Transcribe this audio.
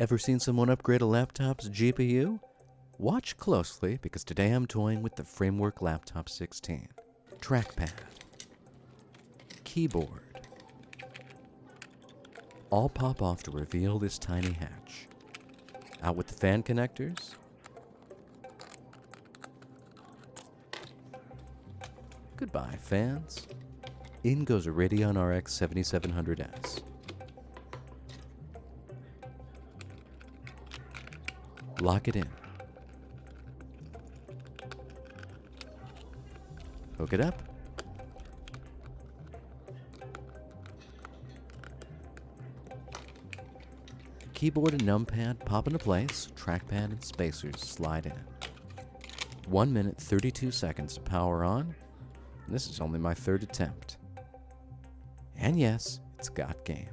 Ever seen someone upgrade a laptop's GPU? Watch closely because today I'm toying with the Framework Laptop 16. Trackpad, keyboard, all pop off to reveal this tiny hatch. Out with the fan connectors. Goodbye, fans. In goes a Radeon RX 7700S. Lock it in. Hook it up. Keyboard and numpad pop into place. Trackpad and spacers slide in. 1 minute 32 seconds to power on. This is only my third attempt. And yes, it's got game.